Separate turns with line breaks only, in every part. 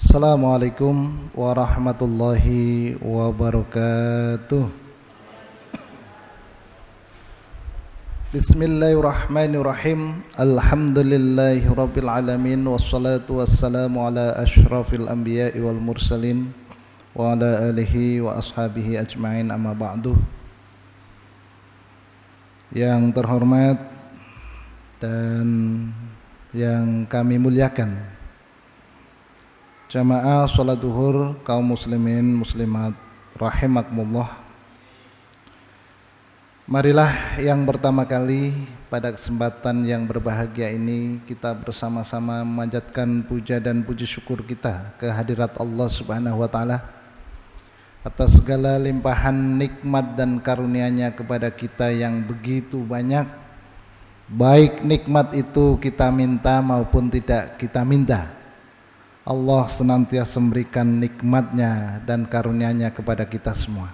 Assalamualaikum warahmatullahi wabarakatuh. Bismillahirrahmanirrahim. Alhamdulillahi rabbil alamin. Wassalatu wassalamu ala ashrafil anbiya'i wal mursalin wa ala alihi wa ashabihi ajma'in, amma ba'du. Yang terhormat dan yang kami muliakan, jamaah sholat duhur kaum muslimin muslimat rahimakumullah. Marilah yang pertama kali pada kesempatan yang berbahagia ini kita bersama-sama memanjatkan puja dan puji syukur kita ke hadirat Allah Subhanahu wa taala atas segala limpahan nikmat dan karunia-Nya kepada kita yang begitu banyak, baik nikmat itu kita minta maupun tidak kita minta. Allah senantiasa memberikan nikmat-Nya dan karunia-Nya kepada kita semua.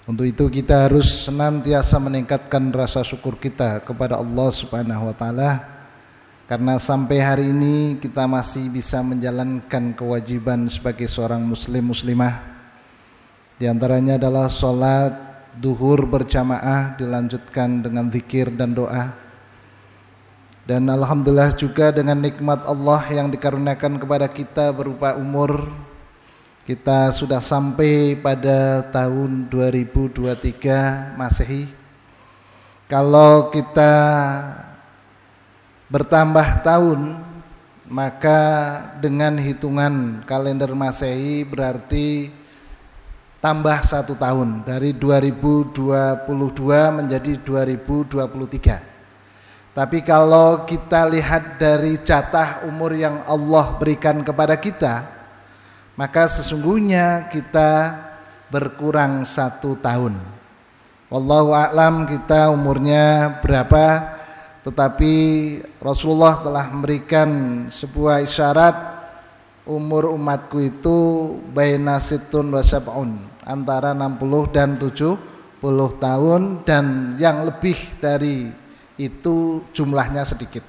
Untuk itu kita harus senantiasa meningkatkan rasa syukur kita kepada Allah Subhanahu wa taala, karena sampai hari ini kita masih bisa menjalankan kewajiban sebagai seorang muslim muslimah. Di antaranya adalah sholat duhur berjamaah dilanjutkan dengan zikir dan doa. Dan alhamdulillah juga dengan nikmat Allah yang dikaruniakan kepada kita berupa umur, kita sudah sampai pada tahun 2023 Masehi. Kalau kita bertambah tahun, maka dengan hitungan kalender Masehi berarti tambah 1 tahun, dari 2022 menjadi 2023. Tapi kalau kita lihat dari jatah umur yang Allah berikan kepada kita, maka sesungguhnya kita berkurang 1 tahun. Wallahu a'lam kita umurnya berapa, tetapi Rasulullah telah memberikan sebuah isyarat, umur umatku itu baina situn wa sab'un, antara 60 dan 70 tahun, dan yang lebih dari itu jumlahnya sedikit.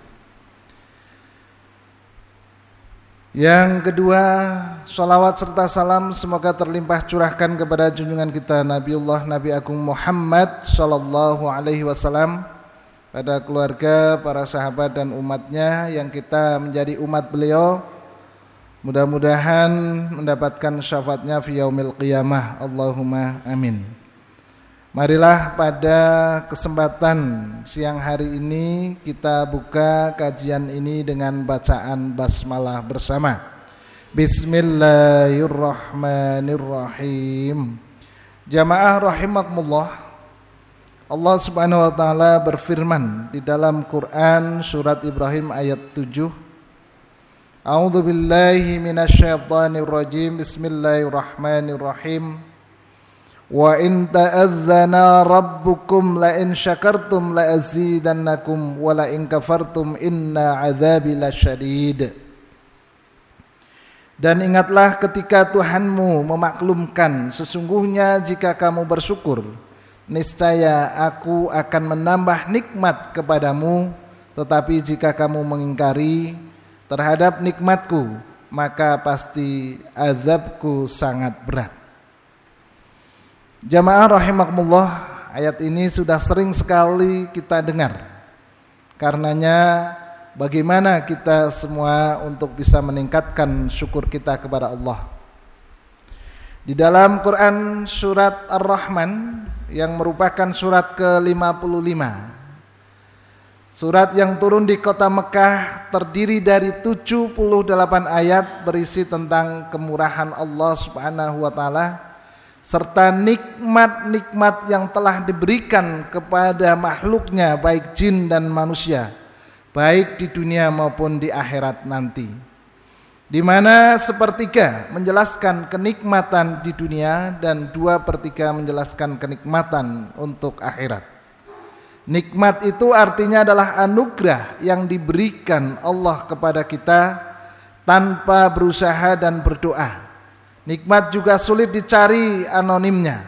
Yang kedua, sholawat serta salam semoga terlimpah curahkan kepada junjungan kita Nabiullah Nabi Agung Muhammad sallallahu alaihi wasallam, pada keluarga, para sahabat dan umatnya yang kita menjadi umat beliau. Mudah-mudahan mendapatkan syafaatnya fi yaumil qiyamah. Allahumma amin. Marilah pada kesempatan siang hari ini kita buka kajian ini dengan bacaan basmalah bersama. Bismillahirrahmanirrahim. Jamaah rahimakumullah, Allah Subhanahu wa taala berfirman di dalam Quran surat Ibrahim ayat 7. A'udzu billahi minasyaitonir rajim. Bismillahirrahmanirrahim. Wa in ta'adzana rabbukum la in syakartum la azidannakum wa la in kafartum inna azabi lasyadid. Dan ingatlah ketika Tuhanmu memaklumkan, sesungguhnya jika kamu bersyukur, niscaya aku akan menambah nikmat kepadamu, tetapi jika kamu mengingkari terhadap nikmatku, maka pasti azabku sangat berat. Jamaah rahimakumullah, ayat ini sudah sering sekali kita dengar. Karenanya bagaimana kita semua untuk bisa meningkatkan syukur kita kepada Allah. Di dalam Quran surat Ar-Rahman yang merupakan surat ke-55, surat yang turun di kota Mekah, terdiri dari 78 ayat berisi tentang kemurahan Allah Subhanahu wa taala serta nikmat-nikmat yang telah diberikan kepada makhluknya, baik jin dan manusia, baik di dunia maupun di akhirat nanti, di mana sepertiga menjelaskan kenikmatan di dunia dan 2/3 menjelaskan kenikmatan untuk akhirat. Nikmat itu artinya adalah anugerah yang diberikan Allah kepada kita tanpa berusaha dan berdoa. Nikmat juga sulit dicari anonimnya.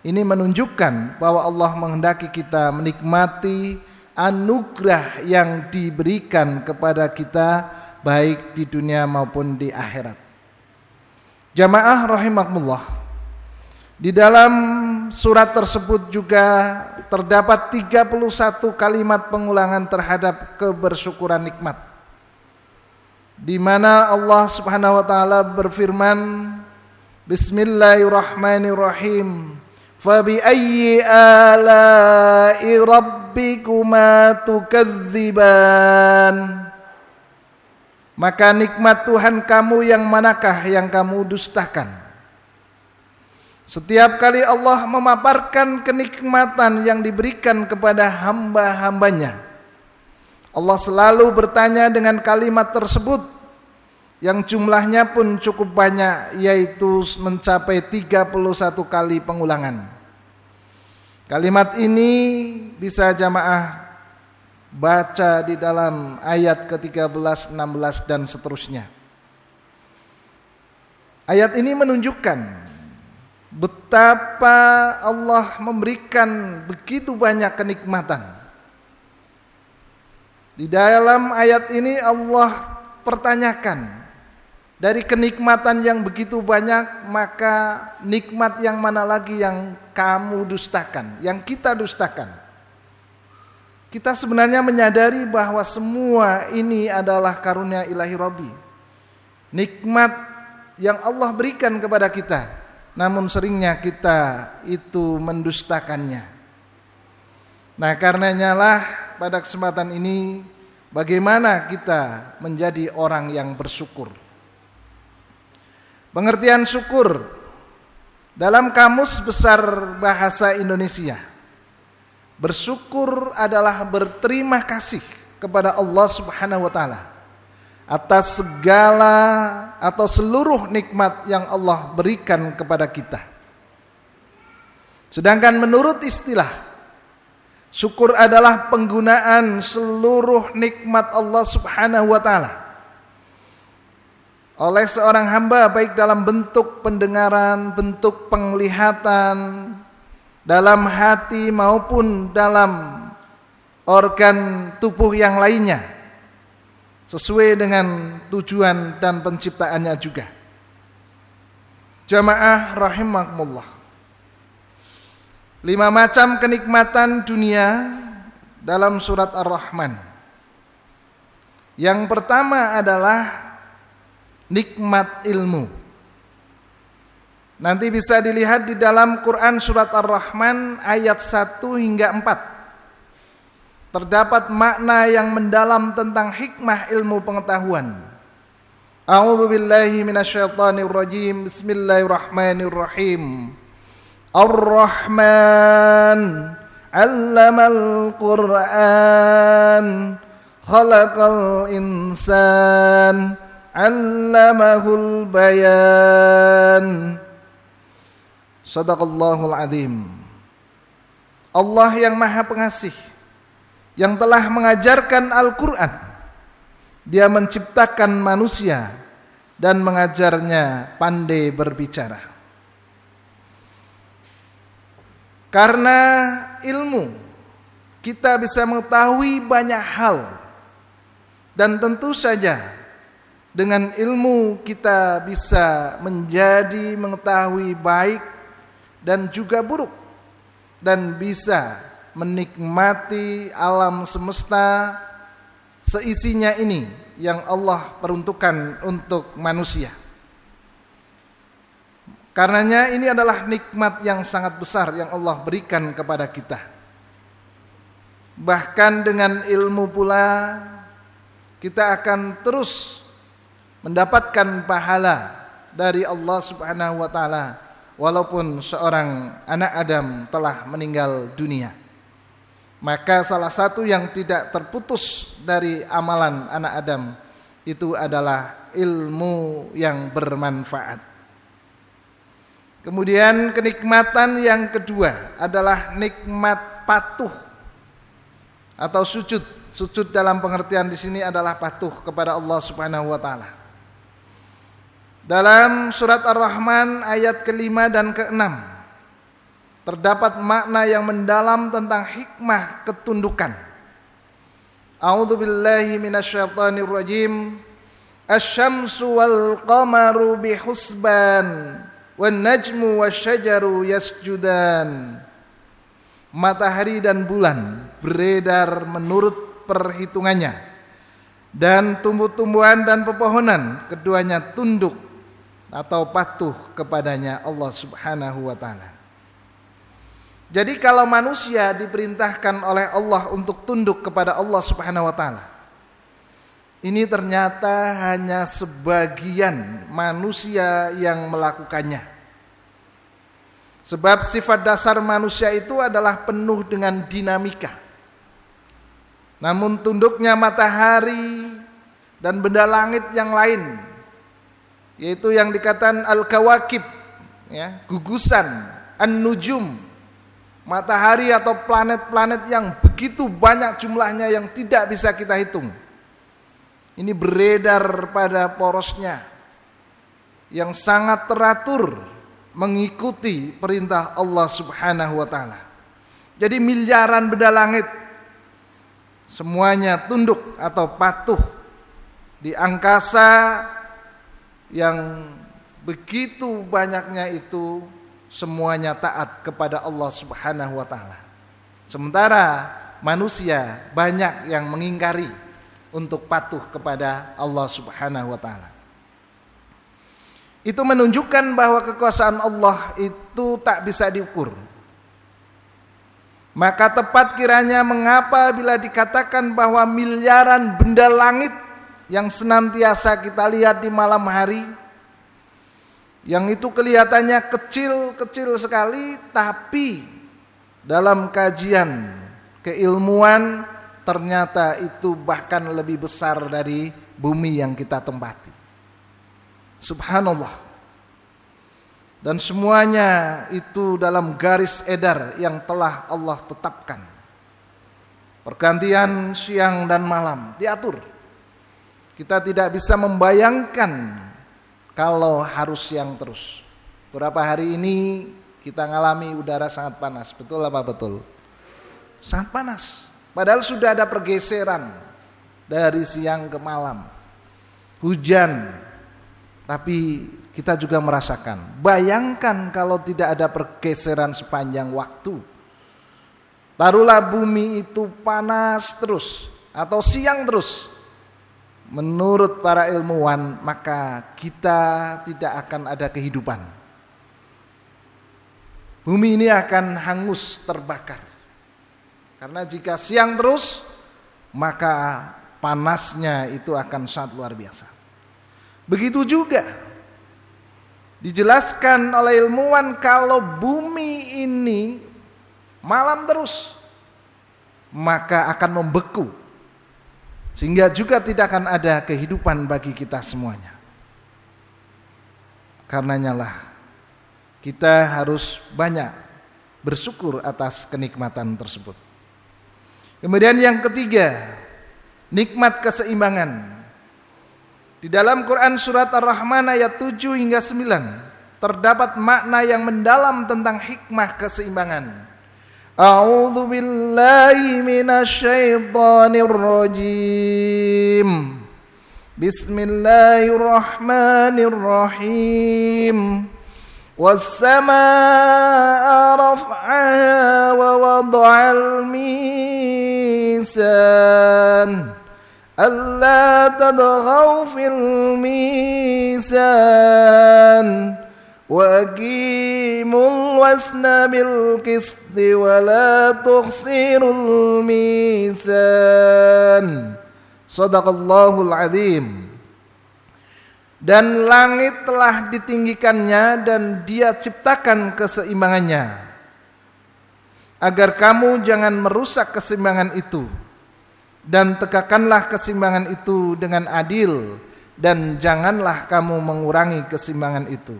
Ini menunjukkan bahwa Allah menghendaki kita menikmati anugerah yang diberikan kepada kita baik di dunia maupun di akhirat. Jamaah rahimakumullah, di dalam surat tersebut juga terdapat 31 kalimat pengulangan terhadap kebersyukuran nikmat, di mana Allah Subhanahu wa taala berfirman, Bismillahirrahmanirrahim, Fabi ayyi ala'i rabbikuma tukadziban. Maka nikmat Tuhan kamu yang manakah yang kamu dustakan? Setiap kali Allah memaparkan kenikmatan yang diberikan kepada hamba-hambanya, Allah selalu bertanya dengan kalimat tersebut yang jumlahnya pun cukup banyak, yaitu mencapai 31 kali pengulangan. Kalimat ini bisa jamaah baca di dalam ayat ke-13, 16 dan seterusnya. Ayat ini menunjukkan betapa Allah memberikan begitu banyak kenikmatan. Di dalam ayat ini Allah pertanyakan, dari kenikmatan yang begitu banyak, maka nikmat yang mana lagi yang kamu dustakan, yang kita dustakan? Kita sebenarnya menyadari bahwa semua ini adalah karunia ilahi Rabbi, nikmat yang Allah berikan kepada kita, namun seringnya kita itu mendustakannya. Nah, karenanya lah pada kesempatan ini, bagaimana kita menjadi orang yang bersyukur. Pengertian syukur dalam Kamus Besar Bahasa Indonesia, bersyukur adalah berterima kasih kepada Allah Subhanahu wa taala atas segala atau seluruh nikmat yang Allah berikan kepada kita. Sedangkan menurut istilah, syukur adalah penggunaan seluruh nikmat Allah Subhanahu wa taala oleh seorang hamba, baik dalam bentuk pendengaran, bentuk penglihatan, dalam hati maupun dalam organ tubuh yang lainnya, sesuai dengan tujuan dan penciptaannya juga. Jamaah rahimakumullah, 5 macam kenikmatan dunia dalam surat Ar-Rahman. Yang pertama adalah nikmat ilmu. Nanti bisa dilihat di dalam Quran surat Ar-Rahman ayat 1 hingga 4. Terdapat makna yang mendalam tentang hikmah ilmu pengetahuan. A'udzu billahi minasyaitonir rajim. Bismillahirrahmanirrahim. Ar-Rahman 'allamal Qur'an, khalaqal insan, 'allamahul bayan. Shadaqallahul azim. Allah yang Maha Pengasih, yang telah mengajarkan Al-Quran. Dia menciptakan manusia dan mengajarnya pandai berbicara. Karena ilmu, kita bisa mengetahui banyak hal, dan tentu saja dengan ilmu kita bisa menjadi mengetahui baik dan juga buruk, dan bisa menikmati alam semesta seisinya ini yang Allah peruntukkan untuk manusia. Karenanya ini adalah nikmat yang sangat besar yang Allah berikan kepada kita. Bahkan dengan ilmu pula kita akan terus mendapatkan pahala dari Allah Subhanahu wa taala walaupun seorang anak Adam telah meninggal dunia. Maka salah satu yang tidak terputus dari amalan anak Adam itu adalah ilmu yang bermanfaat. Kemudian kenikmatan yang kedua adalah nikmat patuh atau sujud. Sujud dalam pengertian di sini adalah patuh kepada Allah Subhanahu wa taala. Dalam surat Ar-Rahman ayat ke-5 dan ke-6 terdapat makna yang mendalam tentang hikmah ketundukan. A'udzu billahi minasyaitonir rajim. asy-syamsu wal qamaru bihusban wan najmu wasyajaru yasjudan. Matahari dan bulan beredar menurut perhitungannya, dan tumbuh-tumbuhan dan pepohonan keduanya tunduk atau patuh kepadanya Allah Subhanahu wa taala. Jadi kalau manusia diperintahkan oleh Allah untuk tunduk kepada Allah Subhanahu wa taala, ini ternyata hanya sebagian manusia yang melakukannya. Sebab sifat dasar manusia itu adalah penuh dengan dinamika. Namun tunduknya matahari dan benda langit yang lain, yaitu yang dikatakan al-kawakib, ya, gugusan, an-nujum, matahari atau planet-planet yang begitu banyak jumlahnya yang tidak bisa kita hitung. Ini beredar pada porosnya yang sangat teratur mengikuti perintah Allah Subhanahu wa taala. Jadi miliaran benda langit semuanya tunduk atau patuh di angkasa yang begitu banyaknya itu, semuanya taat kepada Allah Subhanahu wa taala. Sementara manusia banyak yang mengingkari untuk patuh kepada Allah Subhanahu wa taala. Itu menunjukkan bahwa kekuasaan Allah itu tak bisa diukur. Maka tepat kiranya mengapa bila dikatakan bahwa miliaran benda langit yang senantiasa kita lihat di malam hari, yang itu kelihatannya kecil-kecil sekali, tapi dalam kajian keilmuan ternyata itu bahkan lebih besar dari bumi yang kita tempati. Subhanallah. Dan semuanya itu dalam garis edar yang telah Allah tetapkan. Pergantian siang dan malam diatur. Kita tidak bisa membayangkan kalau harus siang terus. Beberapa hari ini kita ngalami udara sangat panas. Betul apa betul? Sangat panas. Padahal sudah ada pergeseran dari siang ke malam. Hujan. Tapi kita juga merasakan. Bayangkan kalau tidak ada pergeseran sepanjang waktu. Taruhlah bumi itu panas terus atau siang terus. Menurut para ilmuwan, maka kita tidak akan ada kehidupan. Bumi ini akan hangus terbakar. Karena jika siang terus, maka panasnya itu akan sangat luar biasa. Begitu juga dijelaskan oleh ilmuwan kalau bumi ini malam terus, maka akan membeku. Sehingga juga tidak akan ada kehidupan bagi kita semuanya. Karenanya lah kita harus banyak bersyukur atas kenikmatan tersebut. Kemudian yang ketiga, nikmat keseimbangan. Di dalam Quran surat Ar-Rahman ayat 7 hingga 9 terdapat makna yang mendalam tentang hikmah keseimbangan. A'udzu billahi minasyaitonir rajim. Bismillahirrahmanirrahim. Was-samaa'a raf'aha wa wada'al mizan. ألا تطغوا في الميزان وأقيموا الوزن بالقسط ولا تخسروا الميزان صدق الله العظيم. Dan langit telah ditinggikannya dan Dia ciptakan keseimbangannya, agar kamu jangan merusak keseimbangan itu. Dan tegakkanlah keseimbangan itu dengan adil, dan janganlah kamu mengurangi keseimbangan itu.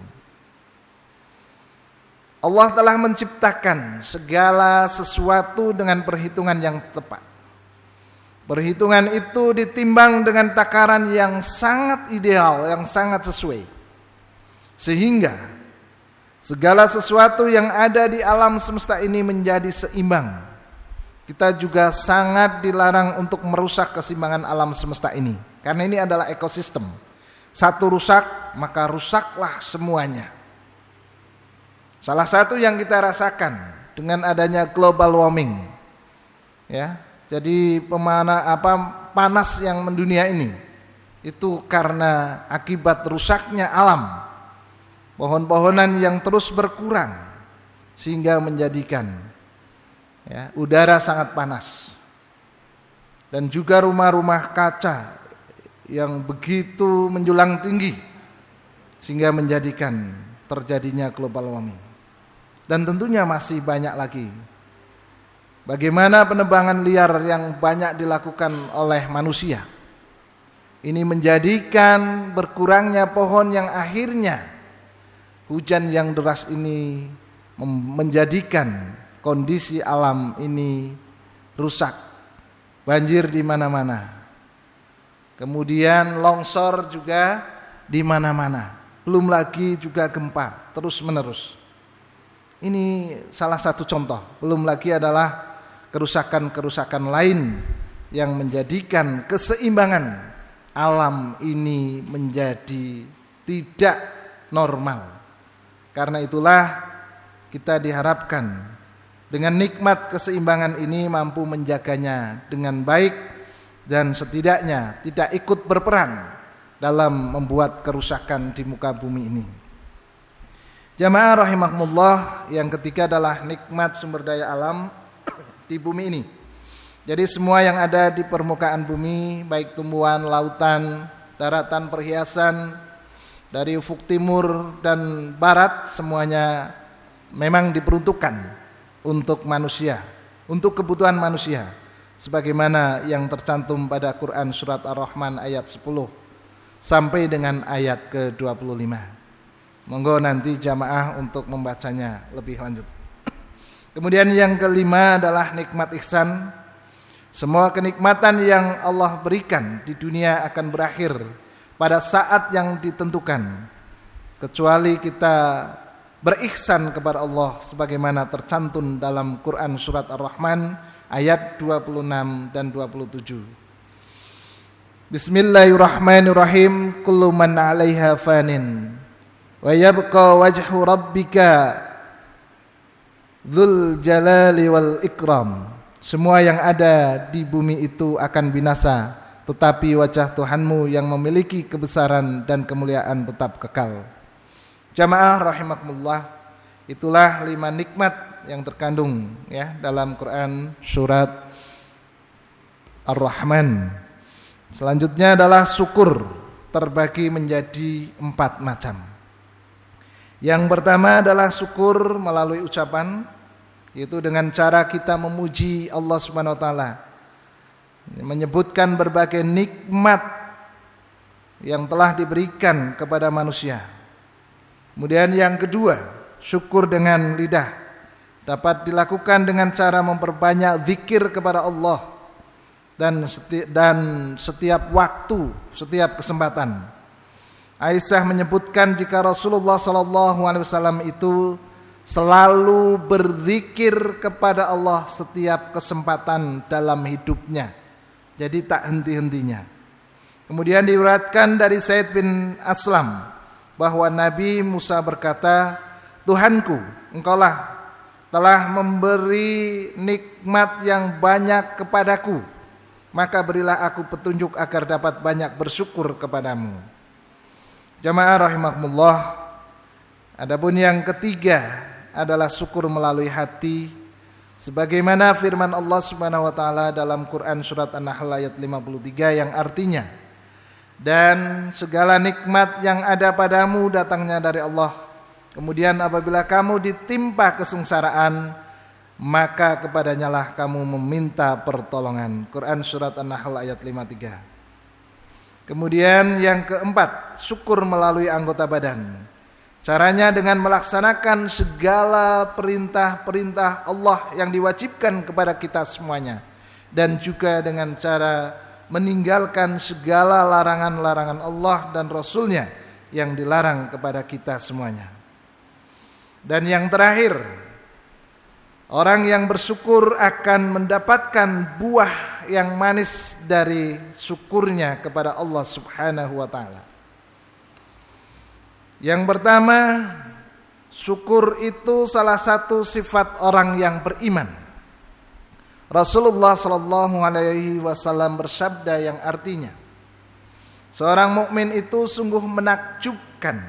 Allah telah menciptakan segala sesuatu dengan perhitungan yang tepat. Perhitungan itu ditimbang dengan takaran yang sangat ideal, yang sangat sesuai. Sehingga segala sesuatu yang ada di alam semesta ini menjadi seimbang. Kita juga sangat dilarang untuk merusak keseimbangan alam semesta ini, karena ini adalah ekosistem. satu rusak, maka rusaklah semuanya. Salah satu yang kita rasakan dengan adanya global warming, ya, jadi panas yang mendunia ini, itu karena akibat rusaknya alam. Pohon-pohonan yang terus berkurang sehingga menjadikan, ya, udara sangat panas. Dan juga rumah-rumah kaca yang begitu menjulang tinggi sehingga menjadikan terjadinya global warming. Dan tentunya masih banyak lagi. Bagaimana penebangan liar yang banyak dilakukan oleh manusia. Ini menjadikan berkurangnya pohon yang akhirnya hujan yang deras ini menjadikan kondisi alam ini rusak. Banjir di mana-mana. Kemudian longsor juga di mana-mana. Belum lagi juga gempa terus-menerus. Ini salah satu contoh. Belum lagi adalah kerusakan-kerusakan lain yang menjadikan keseimbangan alam ini menjadi tidak normal. Karena itulah kita diharapkan dengan nikmat keseimbangan ini mampu menjaganya dengan baik dan setidaknya tidak ikut berperan dalam membuat kerusakan di muka bumi ini. Jamaah rahimakumullah, yang ketiga adalah nikmat sumber daya alam di bumi ini. Jadi semua yang ada di permukaan bumi, baik tumbuhan, lautan, daratan, perhiasan, dari ufuk timur dan barat, semuanya memang diperuntukkan untuk manusia, untuk kebutuhan manusia, sebagaimana yang tercantum pada Quran surat Ar-Rahman ayat 10 sampai dengan ayat ke-25. Monggo nanti jamaah untuk membacanya lebih lanjut. Kemudian yang kelima adalah nikmat ihsan. Semua kenikmatan yang Allah berikan di dunia akan berakhir pada saat yang ditentukan, kecuali kita berihsan kepada Allah sebagaimana tercantum dalam Quran surat Ar-Rahman ayat 26 dan 27. Bismillahirrahmanirrahim. Kullu man 'alaiha fanin wa yabqa wajhu rabbika dzul jalali wal ikram. Semua yang ada di bumi itu akan binasa, tetapi wajah Tuhanmu yang memiliki kebesaran dan kemuliaan tetap kekal. Jamaah rahimakumullah, itulah 5 nikmat yang terkandung, ya, dalam Quran surat Ar-Rahman. Selanjutnya adalah syukur, terbagi menjadi 4 macam. Yang pertama adalah syukur melalui ucapan, yaitu dengan cara kita memuji Allah Subhanahu wa taala, menyebutkan berbagai nikmat yang telah diberikan kepada manusia. Kemudian yang kedua, syukur dengan lidah, dapat dilakukan dengan cara memperbanyak zikir kepada Allah dan setiap waktu, setiap kesempatan. Aisyah menyebutkan jika Rasulullah SAW itu selalu berzikir kepada Allah setiap kesempatan dalam hidupnya, jadi tak henti-hentinya. Kemudian diriwayatkan dari Zaid bin Aslam bahwa Nabi Musa berkata, Tuhanku, Engkaulah telah memberi nikmat yang banyak kepadaku, maka berilah aku petunjuk agar dapat banyak bersyukur kepadamu. Jamaah rahimakumullah, adapun yang ketiga adalah syukur melalui hati, sebagaimana firman Allah Subhanahu wa taala dalam Quran surat An-Nahl ayat 53 yang artinya, dan segala nikmat yang ada padamu datangnya dari Allah. Kemudian apabila kamu ditimpa kesengsaraan, maka kepadanya lah kamu meminta pertolongan. Quran surat An-Nahl ayat 53. Kemudian yang keempat, syukur melalui anggota badan. Caranya dengan melaksanakan segala perintah-perintah Allah yang diwajibkan kepada kita semuanya, dan juga dengan cara meninggalkan segala larangan-larangan Allah dan Rasulnya yang dilarang kepada kita semuanya. Dan yang terakhir, orang yang bersyukur akan mendapatkan buah yang manis dari syukurnya kepada Allah Subhanahu wa taala. Yang pertama, syukur itu salah satu sifat orang yang beriman. Rasulullah sallallahu alaihi wasallam bersabda yang artinya, seorang mukmin itu sungguh menakjubkan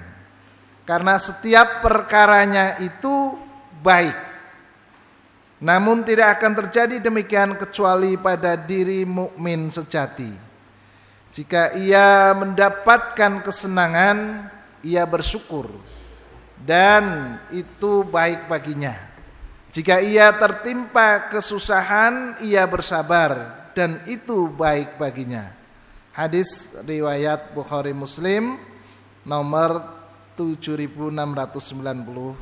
karena setiap perkaranya itu baik. Namun tidak akan terjadi demikian kecuali pada diri mukmin sejati. Jika ia mendapatkan kesenangan, ia bersyukur dan itu baik baginya. Jika ia tertimpa kesusahan, ia bersabar dan itu baik baginya. Hadis riwayat Bukhari Muslim nomor 7692.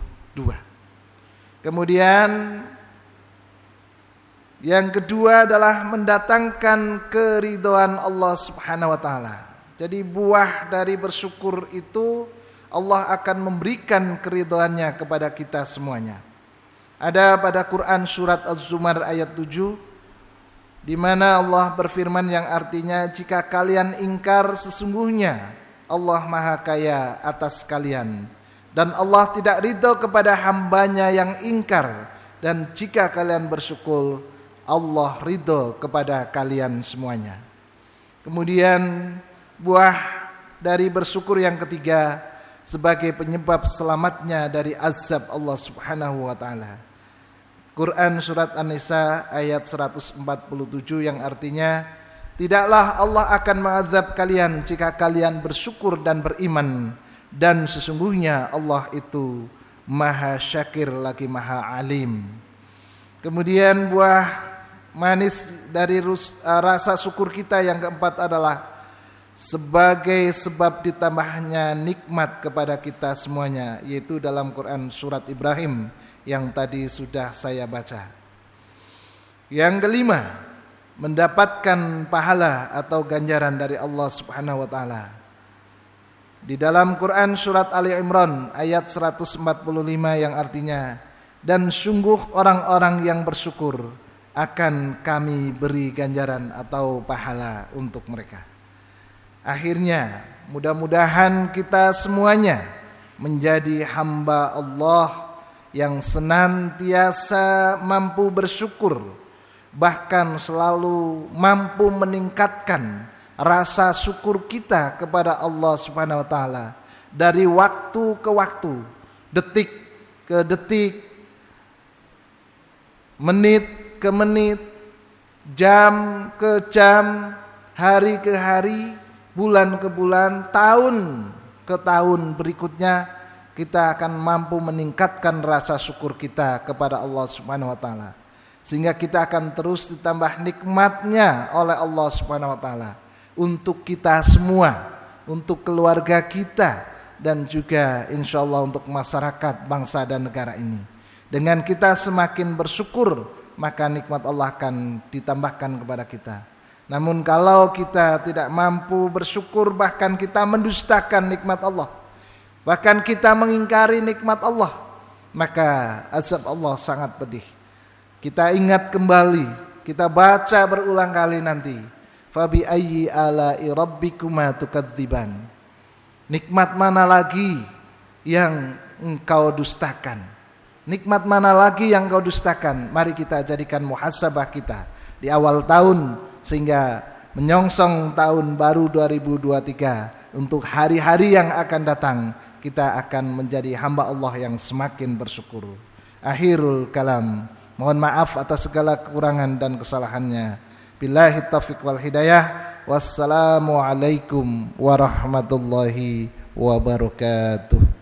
Kemudian yang kedua adalah mendatangkan keridhaan Allah Subhanahu wa taala. Jadi buah dari bersyukur itu Allah akan memberikan keridhaannya kepada kita semuanya. Ada pada Quran surat Az-Zumar ayat 7 di mana Allah berfirman yang artinya, jika kalian ingkar sesungguhnya Allah Maha Kaya atas kalian dan Allah tidak ridho kepada hambanya yang ingkar, dan jika kalian bersyukur Allah ridho kepada kalian semuanya. Kemudian buah dari bersyukur yang ketiga sebagai penyebab selamatnya dari azab Allah Subhanahu wa taala. Quran surat An-Nisa ayat 147 yang artinya, tidaklah Allah akan mengazab kalian jika kalian bersyukur dan beriman, dan sesungguhnya Allah itu Maha Syakir lagi Maha Alim. Kemudian buah manis dari rasa syukur kita yang keempat adalah sebagai sebab ditambahnya nikmat kepada kita semuanya, yaitu dalam Quran surat Ibrahim yang tadi sudah saya baca. Yang kelima, mendapatkan pahala atau ganjaran dari Allah Subhanahu wa taala. Di dalam Quran surat Ali Imran ayat 145 yang artinya, dan sungguh orang-orang yang bersyukur akan kami beri ganjaran atau pahala untuk mereka. Akhirnya mudah-mudahan kita semuanya menjadi hamba Allah yang senantiasa mampu bersyukur, bahkan selalu mampu meningkatkan rasa syukur kita kepada Allah Subhanahu wa taala dari waktu ke waktu, detik ke detik, menit ke menit, jam ke jam, hari ke hari, bulan ke bulan, tahun ke tahun berikutnya, kita akan mampu meningkatkan rasa syukur kita kepada Allah Subhanahu wa taala, sehingga kita akan terus ditambah nikmatnya oleh Allah Subhanahu wa taala untuk kita semua, untuk keluarga kita, dan juga insyaallah untuk masyarakat, bangsa dan negara ini. Dengan kita semakin bersyukur, maka nikmat Allah akan ditambahkan kepada kita. Namun kalau kita tidak mampu bersyukur, bahkan kita mendustakan nikmat Allah, bahkan kita mengingkari nikmat Allah, maka azab Allah sangat pedih. Kita ingat kembali, kita baca berulang kali nanti, fabi ayyi ala'i rabbikuma tukadziban. Nikmat mana lagi yang engkau dustakan? Nikmat mana lagi yang engkau dustakan? Mari kita jadikan muhasabah kita di awal tahun, sehingga menyongsong tahun baru 2023, untuk hari-hari yang akan datang kita akan menjadi hamba Allah yang semakin bersyukur. Akhirul kalam, mohon maaf atas segala kekurangan dan kesalahannya. Billahi taufiq wal hidayah. Wassalamualaikum warahmatullahi wabarakatuh.